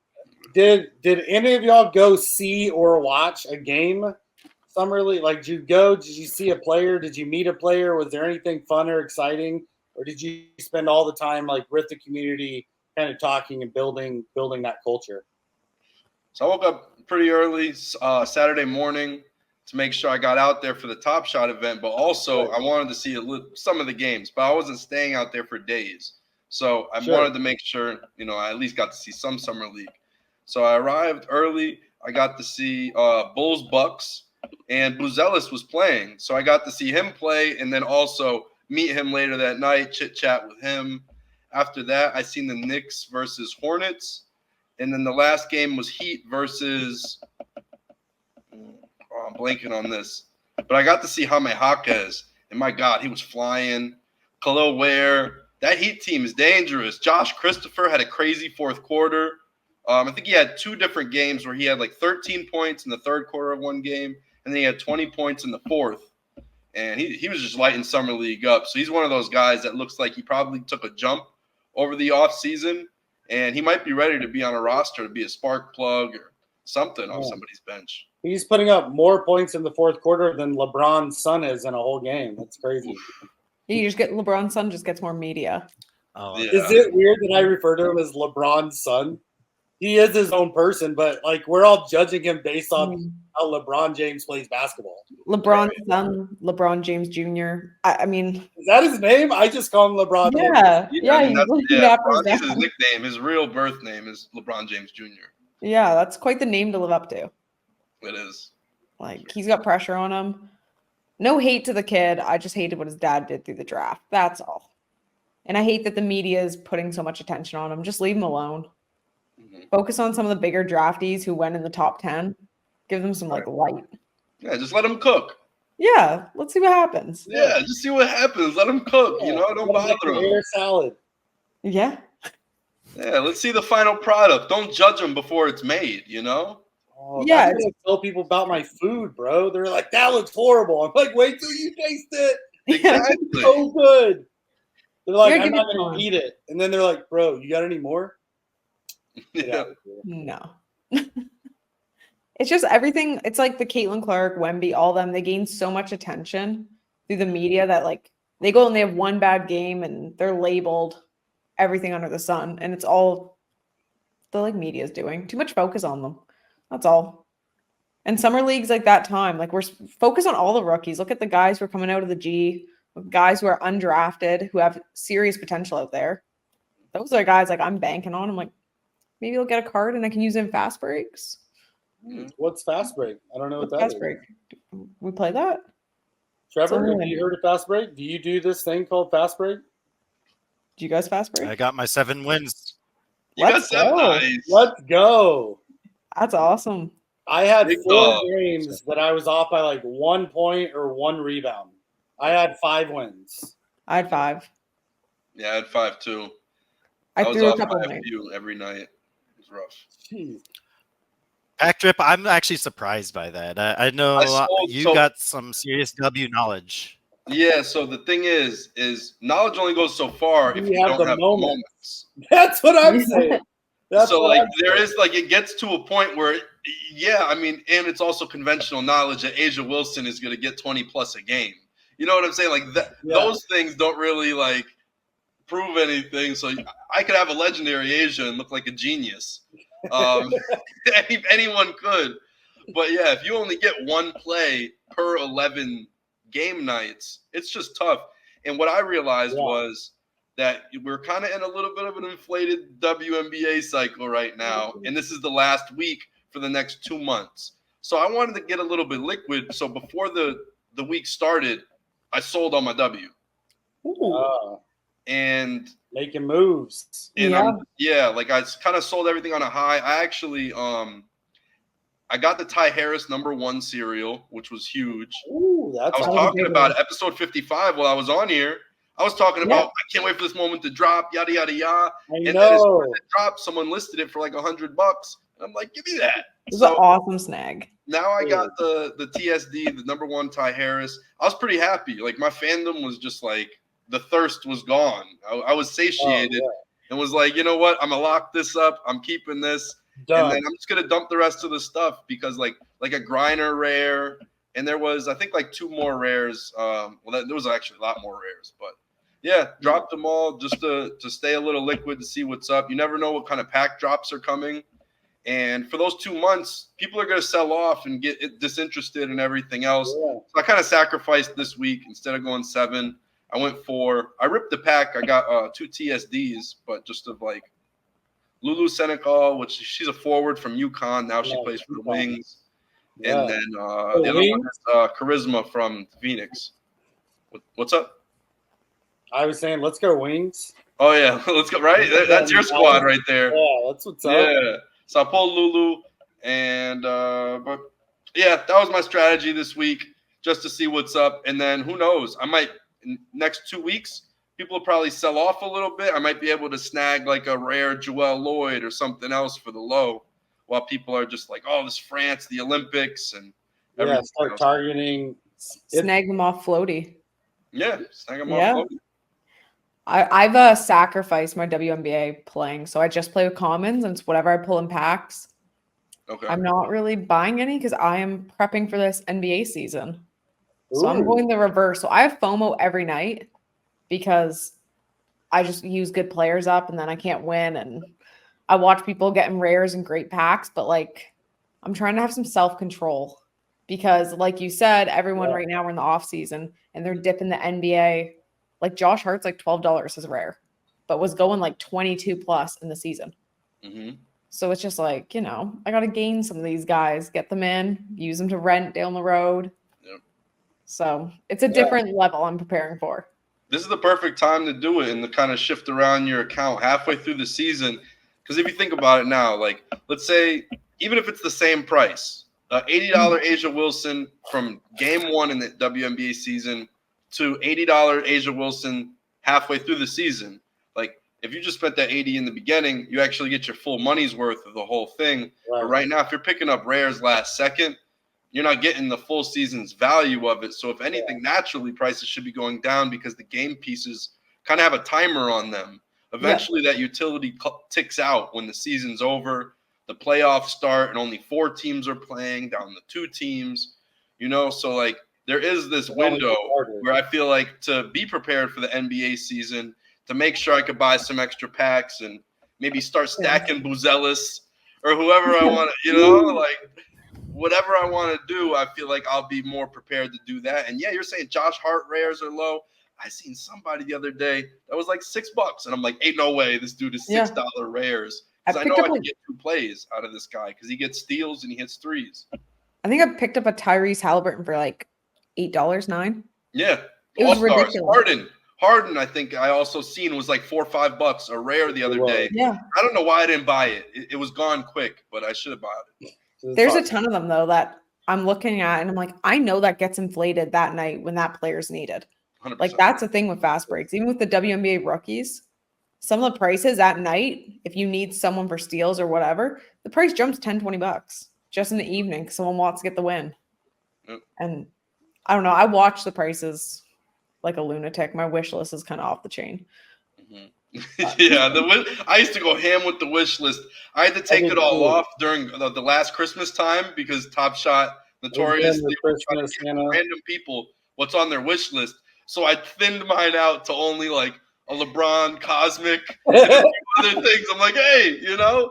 Did any of y'all go see or watch a game Summer League? Like, did you go? Did you see a player? Did you meet a player? Was there anything fun or exciting? Or did you spend all the time like with the community, kind of talking and building that culture? So I woke up pretty early Saturday morning to make sure I got out there for the Top Shot event, but also I wanted to see some of the games, but I wasn't staying out there for days. So I wanted to make sure, I at least got to see some Summer League. So I arrived early. I got to see Bulls Bucks, and Buzelis was playing. So I got to see him play and then also meet him later that night, chit-chat with him. After that, I seen the Knicks versus Hornets. And then the last game was Heat versus I'm blanking on this. But I got to see Jaime Jaquez, and my God, he was flying. Khalil Ware. That Heat team is dangerous. Josh Christopher had a crazy fourth quarter. I think he had 2 different games where he had like 13 points in the third quarter of one game, and then he had 20 points in the fourth. And he was just lighting Summer League up. So he's one of those guys that looks like he probably took a jump over the offseason, and he might be ready to be on a roster to be a spark plug or something on somebody's bench. He's putting up more points in the fourth quarter than LeBron's son is in a whole game. That's crazy. You just get LeBron's son just gets more media. Oh, yeah. Is it weird that I refer to him as LeBron's son? He is his own person, but like we're all judging him based on how LeBron James plays basketball. LeBron's son, LeBron James Jr. I mean, is that his name? I just call him LeBron. Yeah, James. He's his nickname. His real birth name is LeBron James Jr. Yeah, that's quite the name to live up to. It is. Like he's got pressure on him. No hate to the kid. I just hated what his dad did through the draft. That's all. And I hate that the media is putting so much attention on him. Just leave him alone. Focus on some of the bigger draftees who went in the top 10. Give them some like light. Yeah, just let them cook. Yeah, let's see what happens. Yeah, just see what happens. Let them cook. Don't bother them. Air salad. Yeah. Yeah, let's see the final product. Don't judge them before it's made. Oh, yeah, I tell people about my food, bro. They're like, "That looks horrible." I'm like, "Wait till you taste it. Exactly. It's so good." They're like, "I'm not gonna eat it," and then they're like, "Bro, you got any more?" Yeah. No. It's just everything. It's like the Caitlin Clark, Wemby, all them. They gain so much attention through the media that like they go and they have one bad game and they're labeled everything under the sun, and it's all the like media is doing. Too much focus on them. That's all. And summer leagues like that time, like we're focused on all the rookies. Look at the guys who are coming out of the G, guys who are undrafted, who have serious potential out there. Those are guys like I'm banking on. I'm like, maybe I'll get a card and I can use it in fast breaks. What's fast break? I don't know what that fast is. Break. We play that. Trevor, have you heard of fast break? Do you do this thing called fast break? Did you guys fast break? I got my 7 wins. Let's go. Nice. Let's go. That's awesome. I had Big 4 dog. games that I was off by like 1 point or 1 rebound. I had 5 wins. I had 5. Yeah, I had 5 too. I was threw a off couple by a nights. few every night. It was rough. Jeez. Packdrip, I'm actually surprised by that. I know you got some serious W knowledge. Yeah, so the thing is knowledge only goes so far if you don't have the moments. That's what I'm saying. So like there is like it gets to a point where I mean, and it's also conventional knowledge that Asia Wilson is going to get 20 plus a game. You know what I'm saying? Like those things don't really like prove anything. So I could have a legendary Asia and look like a genius. Anyone could. But yeah, if you only get 1 play per 11 game nights, it's just tough. And what I realized was that we're kind of in a little bit of an inflated WNBA cycle right now. And this is the last week for the next 2 months. So I wanted to get a little bit liquid. So before the week started, I sold all my W. And making moves. And like I kind of sold everything on a high. I actually I got the Ty Harris #1 cereal, which was huge. Ooh, I was talking about it, episode 55 while I was on here. I was talking about I can't wait for this moment to drop, yada yada yada. And then as soon as it dropped, someone listed it for like $100. And I'm like, give me that. It's an awesome snag. Now I got the TSD, the #1 Ty Harris. I was pretty happy. Like my fandom was just like the thirst was gone. I was satiated and was like, you know what? I'm gonna lock this up. I'm keeping this. Done. And then I'm just gonna dump the rest of the stuff because like a Griner rare, and there was I think like 2 more rares. There was actually a lot more rares, but yeah, dropped them all just to stay a little liquid to see what's up. You never know what kind of pack drops are coming, and for those 2 months, people are gonna sell off and get disinterested and everything else. So I kind of sacrificed this week instead of going 7. I went 4. I ripped the pack. I got 2 TSDs, but just of like. Lulu Senecal, which she's a forward from UConn. Now she plays for the Wings. And then the other one is Charisma from Phoenix. What's up? I was saying, let's go Wings. Oh, yeah. Let's go. Right? That's your squad right there. Yeah, that's what's up. Yeah. So I pulled Lulu. And, but yeah, that was my strategy this week just to see what's up. And then who knows? I might, in next 2 weeks, people will probably sell off a little bit. I might be able to snag like a rare Joelle Lloyd or something else for the low while people are just like, oh, this France, the Olympics, and everything start else. Targeting. Snag them off floaty. Yeah, snag them off floaty. I've sacrificed my WNBA playing, so I just play with commons, and it's whatever I pull in packs. Okay. I'm not really buying any because I am prepping for this NBA season. So I'm going the reverse. So I have FOMO every night. Because I just use good players up and then I can't win. And I watch people getting rares and great packs, but like I'm trying to have some self-control because like you said, everyone right now we're in the off season and they're dipping the NBA. Like Josh Hart's like $12 is rare, but was going like 22 plus in the season. Mm-hmm. So it's just like, I got to gain some of these guys, get them in, use them to rent down the road. Yep. So it's a different level I'm preparing for. This is the perfect time to do it and to kind of shift around your account halfway through the season. Because if you think about it now, like let's say, even if it's the same price, $80 Asia Wilson from game 1 in the WNBA season to $80 Asia Wilson halfway through the season. Like if you just spent that 80 in the beginning, you actually get your full money's worth of the whole thing. Right. But right now, if you're picking up rares last second, you're not getting the full season's value of it. So if anything, naturally prices should be going down because the game pieces kind of have a timer on them. Eventually that utility ticks out when the season's over, the playoffs start and only 4 teams are playing down to 2 teams, so like there is this window where I feel like to be prepared for the NBA season, to make sure I could buy some extra packs and maybe start stacking Buzelis or whoever I want to, like whatever I want to do, I feel like I'll be more prepared to do that. And yeah, you're saying Josh Hart rares are low. I seen somebody the other day that was like $6, and I'm like, ain't no way this dude is $6 rares. Because I know I can get 2 plays out of this guy because he gets steals and he hits threes. I think I picked up a Tyrese Halliburton for like $8, $9. Yeah, it was ridiculous. Harden, I think I also seen was like $4 or $5 a rare the other day. Yeah. I don't know why I didn't buy it. It was gone quick, but I should have bought it. There's a ton of them though that I'm looking at and I'm like, I know that gets inflated that night when that player's needed. 100%. Like that's the thing with fast breaks. Even with the WNBA rookies, some of the prices at night, if you need someone for steals or whatever, the price jumps $10-$20 just in the evening because someone wants to get the win. Yep. And I don't know. I watch the prices like a lunatic. My wish list is kind of off the chain. Yeah, I used to go ham with the wish list. I had to take it all off during the last Christmas time because Top Shot notoriously random people what's on their wish list. So I thinned mine out to only like a LeBron, Cosmic, and a few other things. I'm like, hey, you know.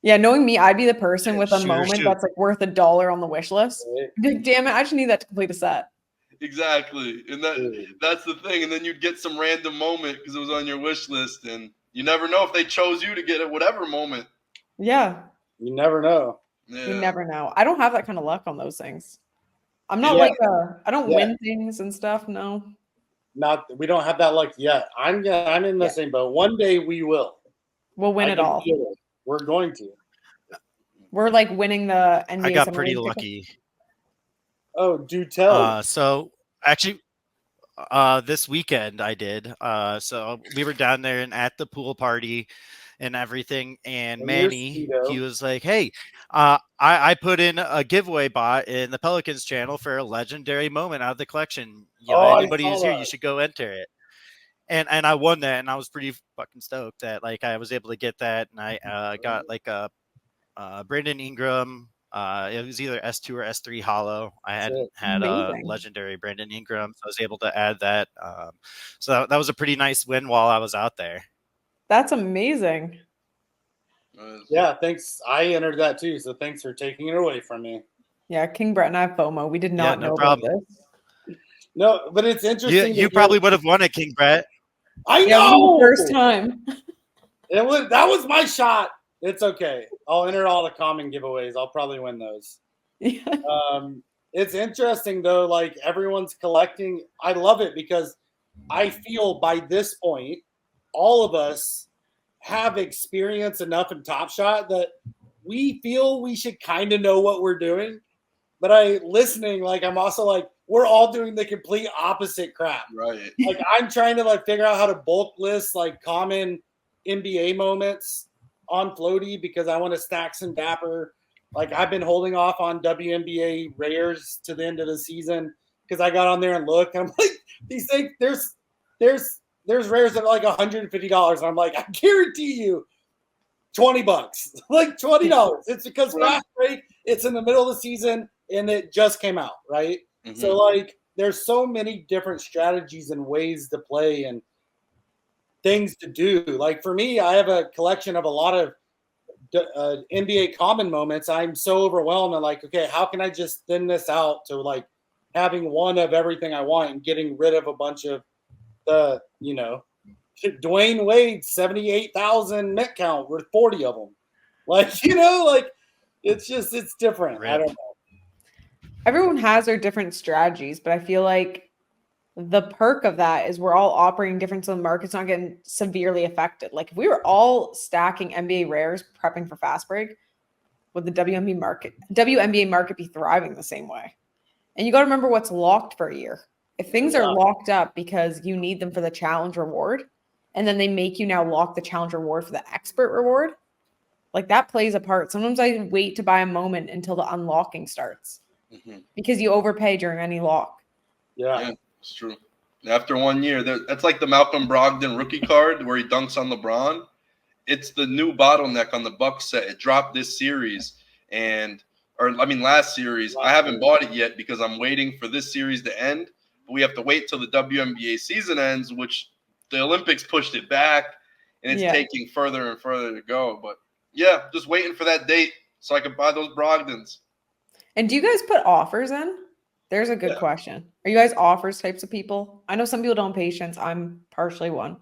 Yeah, knowing me, I'd be the person with a moment that's like worth $1 on the wish list. Right. Damn it, I just need that to complete a set. Exactly, and that's the thing. And then you'd get some random moment because it was on your wish list, and you never know if they chose you to get it, whatever moment. Yeah, you never know. Yeah. You never know. I don't have that kind of luck on those things. I'm not like I don't win things and stuff. No, we don't have that luck yet. I'm in the same boat. One day we will. We'll win it all. We're going to. We're like winning the NBA. I got pretty lucky. Oh, do tell. So actually, this weekend I did. So we were down there and at the pool party and everything. And Manny, he was like, "Hey, I put in a giveaway bot in the Pelicans channel for a legendary moment out of the collection. You know, anybody who's here, you should go enter it." And I won that, and I was pretty fucking stoked that like I was able to get that, and I got like a Brandon Ingram. It was either S2 or S3 hollow. I hadn't had a legendary Brandon Ingram, so I was able to add that. So that was a pretty nice win while I was out there. That's amazing. Yeah, thanks. I entered that too, so thanks for taking it away from me. Yeah, KingBrett and I have FOMO. We did not know about this. No, but it's interesting. You probably would have won it, KingBrett. I know. First time. That was my shot. It's okay. I'll enter all the common giveaways. I'll probably win those. Yeah. It's interesting though. Like everyone's collecting. I love it because I feel by this point, all of us have experience enough in Top Shot that we feel we should kind of know what we're doing. But I'm also like, we're all doing the complete opposite crap. Right. Like I'm trying to like figure out how to bulk list like common NBA moments on Floaty because I want to stack some Dapper. Like I've been holding off on WNBA rares to the end of the season because I got on there and looked. And I'm like, these things, there's rares that are like $150. And I'm like, I guarantee you $20, like $20. It's because Fast Break, it's in the middle of the season and it just came out, right? Mm-hmm. So like there's so many different strategies and ways to play and things to do. Like for me, I have a collection of a lot of NBA common moments. I'm so overwhelmed and like, okay, how can I just thin this out to like having one of everything I want and getting rid of a bunch of the, Dwayne Wade 78,000 net count worth 40 of them. Like, it's different. Right. I don't know. Everyone has their different strategies, but I feel like the perk of that is we're all operating different so the market's not getting severely affected. Like if we were all stacking NBA rares prepping for fast break, would the WNBA market be thriving the same way? And you got to remember what's locked for a year. If things are locked up because you need them for the challenge reward, and then they make you now lock the challenge reward for the expert reward, like that plays a part. Sometimes I wait to buy a moment until the unlocking starts because you overpay during any lock. Yeah. It's true. After 1 year, that's like the Malcolm Brogdon rookie card where he dunks on LeBron. It's the new bottleneck on the Bucks set. It dropped this series last series. I haven't bought it yet because I'm waiting for this series to end. But we have to wait till the WNBA season ends, which the Olympics pushed it back, and it's taking further and further to go. But yeah, just waiting for that date so I can buy those Brogdons. And do you guys put offers in? There's a good question. Are you guys offers types of people? I know some people don't patience. I'm partially one.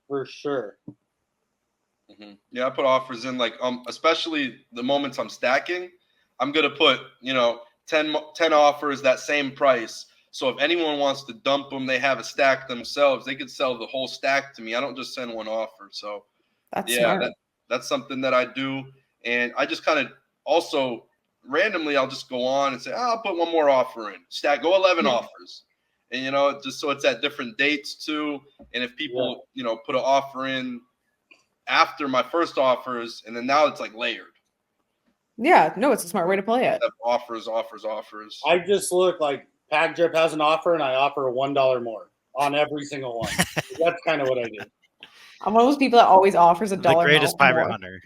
For sure. Mm-hmm. Yeah, I put offers in like especially the moments I'm stacking. I'm gonna put 10 offers that same price. So if anyone wants to dump them, they have a stack themselves. They could sell the whole stack to me. I don't just send one offer. So that's smart. That's something that I do. And I just kind of also randomly, I'll just go on and say, I'll put one more offer in. Go 11 offers. And, just so it's at different dates too. And if people, put an offer in after my first offers, and then now it's like layered. Yeah, no, it's a smart way to play it. Offers. I just look like Packdrip has an offer, and I offer $1 more on every single one. That's kind of what I do. I'm one of those people that always offers $1. The greatest pirate hunter.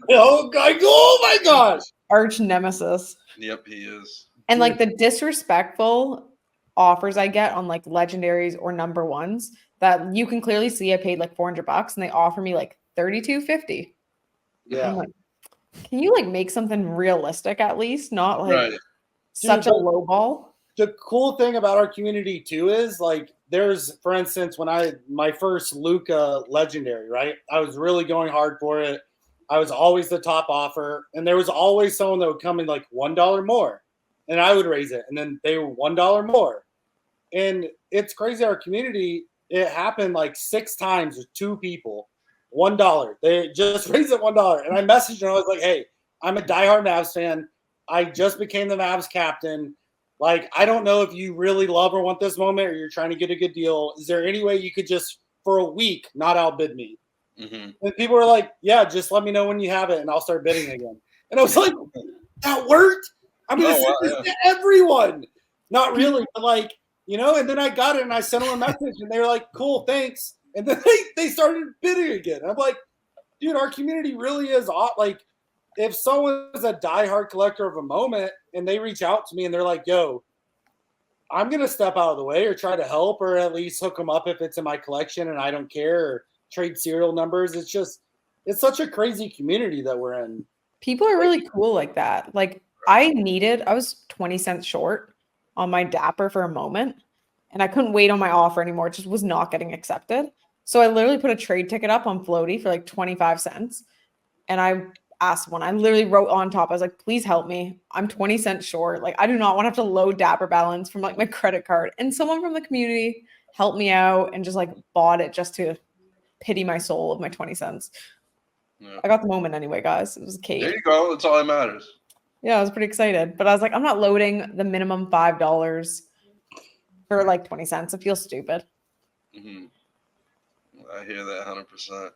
Oh my gosh! Arch nemesis. Yep, he is. And like the disrespectful offers I get on like legendaries or number ones that you can clearly see I paid like $400 and they offer me like $32.50. Yeah. I'm like, can you like make something realistic at least? Not like such a low ball. The cool thing about our community too is like there's, for instance, when my first Luka legendary, right? I was really going hard for it. I was always the top offer, and there was always someone that would come in like $1 more, and I would raise it, and then they were $1 more. And it's crazy. Our community, it happened like 6 times with 2 people, $1. They just raised it $1, and I messaged them. I was like, "Hey, I'm a diehard Mavs fan. I just became the Mavs captain. Like, I don't know if you really love or want this moment, or you're trying to get a good deal. Is there any way you could just for a week not outbid me?" Mm-hmm. And people were like, "Yeah, just let me know when you have it, and I'll start bidding again." And I was like, "That worked? I'm going to send this to everyone." Not really, but like, and then I got it, and I sent them a message, and they were like, "Cool, thanks." And then they started bidding again. I'm like, dude, our community really is like, if someone is a diehard collector of a moment and they reach out to me and they're like, "Yo, I'm going to step out of the way or try to help or at least hook them up if it's in my collection and I don't care, or trade serial numbers." It's such a crazy community that we're in. People are really cool like that. Like I was 20 cents short on my Dapper for a moment and I couldn't wait on my offer anymore. It just was not getting accepted. So I literally put a trade ticket up on Floaty for like 25 cents. And I asked one. I literally wrote on top, I was like, "Please help me. I'm 20 cents short. Like, I do not want to have to load Dapper balance from like my credit card." And someone from the community helped me out and just like bought it just to pity my soul of my 20 cents. Yeah. I got the moment anyway, guys. It was a cake. There you go. That's all that matters. Yeah, I was pretty excited. But I was like, I'm not loading the minimum $5 for like 20 cents. It feels stupid. Mm-hmm. I hear that 100%.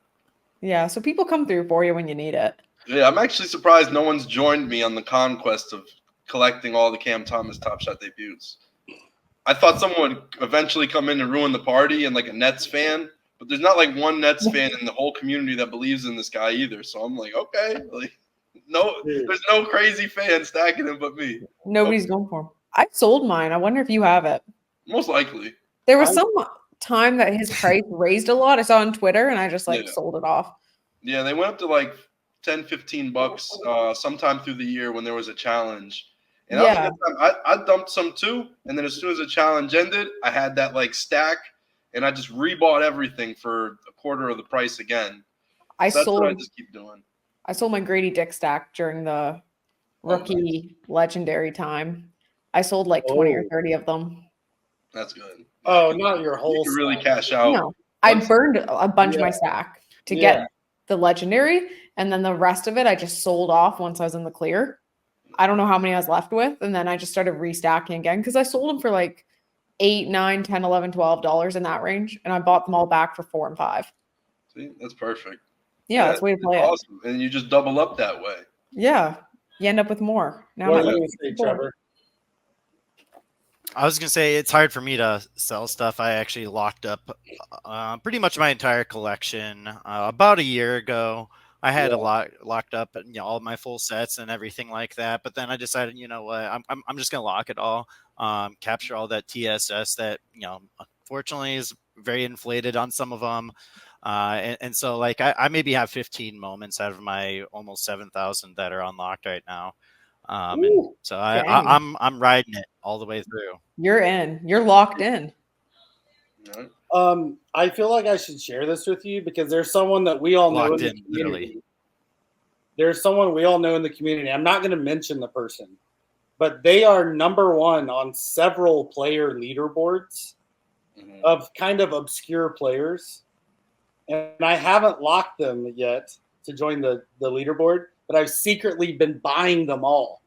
Yeah, so people come through for you when you need it. Yeah, I'm actually surprised no one's joined me on the conquest of collecting all the Cam Thomas Top Shot debuts. I thought someone would eventually come in and ruin the party and like a Nets fan, but there's not like one Nets fan in the whole community that believes in this guy either. So I'm like, okay, like there's no crazy fan stacking him but me. Nobody's going for him. I sold mine. I wonder if you have it. Most likely. There was some time that his price raised a lot. I saw on Twitter and I just sold it off. Yeah, they went up to like $10-15 sometime through the year when there was a challenge. And I dumped some too. And then as soon as the challenge ended, I had that like stack and I just rebought everything for a quarter of the price again. That's what I just keep doing. I sold my Grady Dick stack during the rookie legendary time. I sold like 20 or 30 of them. That's good. Oh, not your whole You can really cash out. No, I burned a bunch of my stack to get the legendary. And then the rest of it, I just sold off once I was in the clear. I don't know how many I was left with. And then I just started restacking again because I sold them for like $8, $9, $10, $11, $12 in that range. And I bought them all back for $4 and $5. See, that's perfect. Yeah, that's the way to play awesome. And you just double up that way. Yeah. You end up with more. Now what do you say, Trevor? I was going to say it's hard for me to sell stuff. I actually locked up pretty much my entire collection about a year ago. I had a lot locked up, all my full sets and everything like that. But then I decided, you know what, I'm just going to lock it all, capture all that TSS that, unfortunately is very inflated on some of them. And so like I maybe have 15 moments out of my almost 7,000 that are unlocked right now. And so I'm riding it all the way through. You're in. You're locked in. I feel like I should share this with you because there's someone that we all know in the community. There's someone we all know in the community. I'm not going to mention the person, but they are number one on several player leaderboards of kind of obscure players. And I haven't locked them yet to join the leaderboard, but I've secretly been buying them all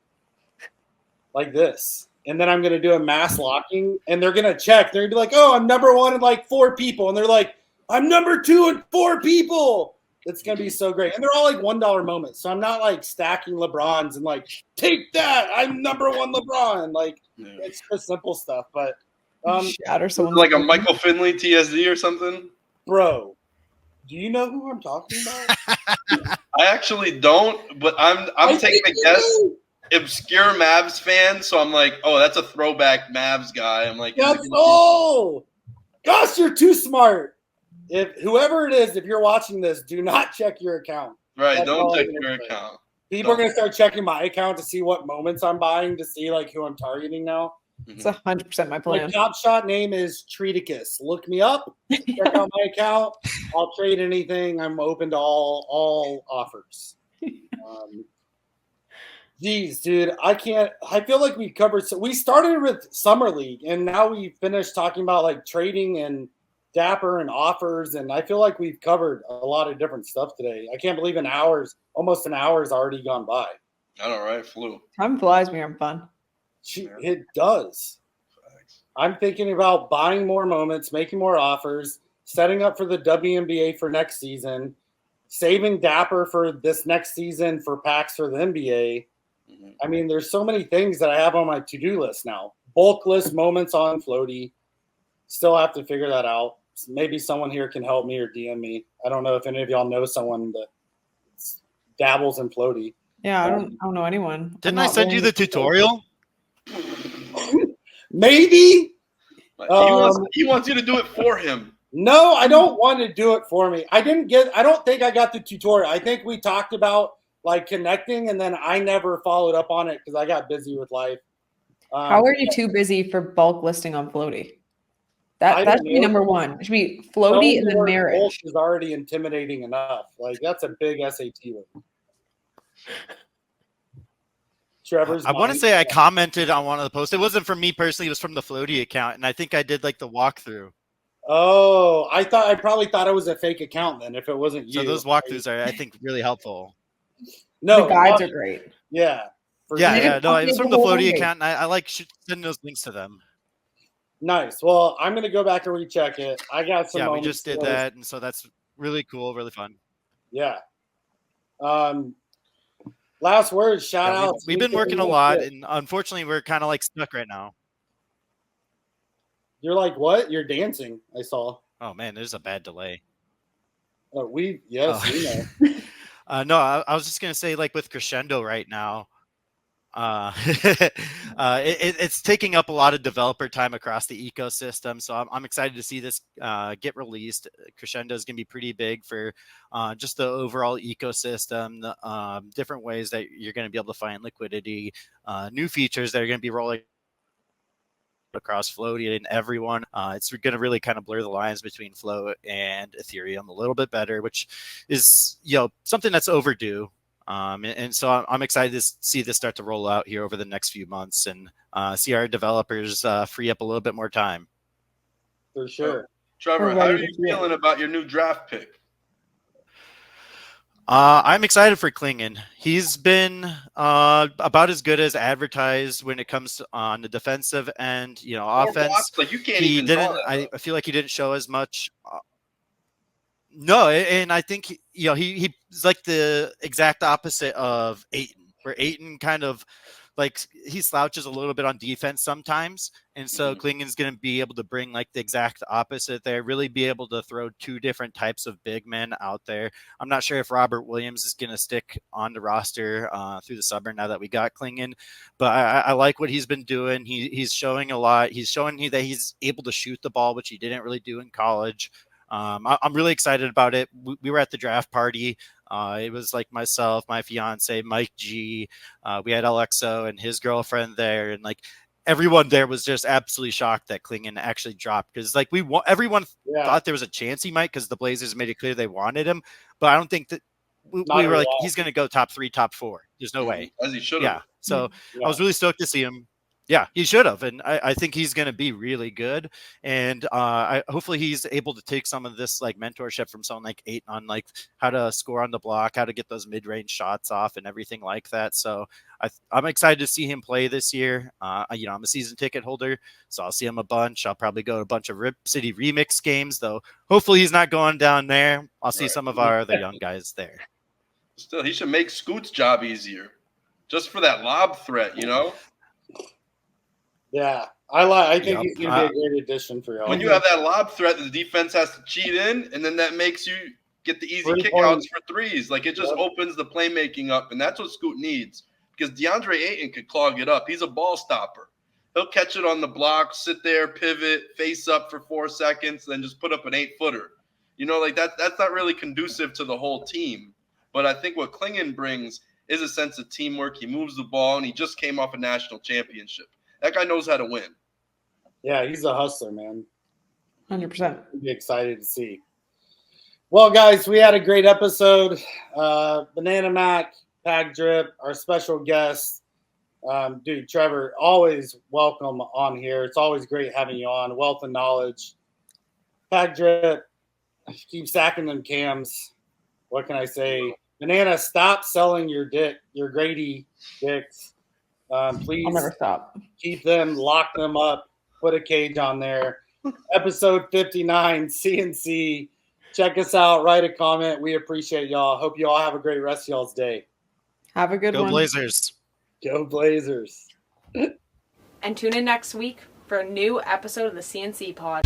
like this. And then I'm going to do a mass locking, and they're going to check. They're going to be like, oh, I'm number one in like 4 people. And they're like, I'm number 2 in 4 people. It's going to be so great. And they're all like $1 moments. So I'm not like stacking LeBrons and like, take that. I'm number 1 LeBron. Like, it's just simple stuff. But shatter someone like a Michael Finley TSD or something. Bro, do you know who I'm talking about? I actually don't, but I'm taking a guess. Obscure Mavs fan, so I'm like, oh, that's a throwback Mavs guy. I'm like, gosh, you're too smart. If whoever it is, if you're watching this, do not check your account. Right, don't check your account. People are gonna start checking my account to see what moments I'm buying to see like who I'm targeting now. It's 100% my plan. My top shot name is Treaticus. Look me up. Check out my account. I'll trade anything. I'm open to all offers. Geez, dude, I feel like we covered. So we started with Summer League, and now we finished talking about like trading and Dapper and offers, and I feel like we've covered a lot of different stuff today. I can't believe almost an hour's already gone by. I know, right? Flew. Time flies when you're having fun. It does. I'm thinking about buying more moments, making more offers, setting up for the WNBA for next season, saving Dapper for this next season for packs for the NBA. I mean, there's so many things that I have on my to-do list now. Bulk list moments on Floaty. Still have to figure that out. Maybe someone here can help me or DM me. I don't know if any of y'all know someone that dabbles in Floaty. Yeah, I don't know anyone. Didn't I send you the tutorial? Maybe. He wants you to do it for him. No, I don't want to do it for me. I don't think I got the tutorial. I think we talked about like connecting, and then I never followed up on it because I got busy with life. How are you too busy for bulk listing on Floaty? That should be number 1. It should be Floaty and then marriage. Bulk is already intimidating enough. Like that's a big SAT word. Trevor's. I want to say I commented on one of the posts. It wasn't from me personally. It was from the Floaty account, and I think I did like the walkthrough. Oh, I probably thought it was a fake account then. If it wasn't you, so those walkthroughs are, I think, really helpful. No, the guides are great. Yeah. Yeah. No, it was from the Floaty account, and I like sending those links to them. Nice. Well, I'm gonna go back and recheck it. I got some. Yeah, we just did that, and so that's really cool, really fun. Yeah. Last words. Shout out. We've been working a lot, and unfortunately, we're kind of like stuck right now. You're like what? You're dancing. I saw. Oh man, there's a bad delay. Oh, we know. No, I was just gonna say, like with Crescendo right now, it's taking up a lot of developer time across the ecosystem. So I'm excited to see this get released. Crescendo is gonna be pretty big for just the overall ecosystem, the different ways that you're gonna be able to find liquidity, new features that are gonna be rolling across Floaty and everyone. It's going to really kind of blur the lines between Float and Ethereum a little bit better, which is, something that's overdue. And so I'm excited to see this start to roll out here over the next few months and see our developers free up a little bit more time. For sure. Trevor, how are you feeling about your new draft pick? I'm excited for Klingen. He's been about as good as advertised when it comes to, on the defensive end, offense. Blocks, like you can't he even didn't. draw that, I feel like he didn't show as much. No, and I think he's like the exact opposite of Ayton, where Ayton kind of like he slouches a little bit on defense sometimes, and so Klingen's going to be able to bring like the exact opposite there, really be able to throw 2 different types of big men out there. I'm not sure if Robert Williams is going to stick on the roster through the summer now that we got Klingen, but I like what he's been doing. He's showing a lot. He's showing that he's able to shoot the ball, which he didn't really do in college. I'm really excited about it. We were at the draft party. It was like myself, my fiance, Mike G. We had Alexo and his girlfriend there, and like everyone there was just absolutely shocked that Klingen actually dropped because like everyone thought there was a chance he might because the Blazers made it clear they wanted him, but I don't think that we were like he's going to go top 3, top 4. There's no way. As he should have. Yeah. So I was really stoked to see him. Yeah, he should have. And I think he's going to be really good. And hopefully he's able to take some of this like mentorship from someone like Aiton on like how to score on the block, how to get those mid-range shots off and everything like that. So I'm excited to see him play this year. I'm a season ticket holder, so I'll see him a bunch. I'll probably go to a bunch of Rip City Remix games, though. Hopefully he's not going down there. I'll see some of our other young guys there. Still, he should make Scoot's job easier just for that lob threat, Yeah, I think he's going to be a great addition for y'all. When you have that lob threat, the defense has to cheat in, and then that makes you get the easy kickouts for threes. Like, it just opens the playmaking up, and that's what Scoot needs because DeAndre Ayton could clog it up. He's a ball stopper. He'll catch it on the block, sit there, pivot, face up for 4 seconds, then just put up an 8-footer. That's not really conducive to the whole team. But I think what Klingon brings is a sense of teamwork. He moves the ball, and he just came off a national championship. That guy knows how to win. Yeah, he's a hustler, man. 100%. Be excited to see. Well, guys, we had a great episode. BananaMac, Packdrip, our special guest. Dude, Trevor, always welcome on here. It's always great having you on. Wealth of knowledge. Packdrip, keep sacking them cams. What can I say? Banana, stop selling your Grady dicks. Please I'll never stop. Keep them, lock them up, put a cage on there. Episode 59, C&C. Check us out, write a comment. We appreciate y'all. Hope you all have a great rest of y'all's day. Have a good one. Go Blazers. Go Blazers. And tune in next week for a new episode of the C&C Pod.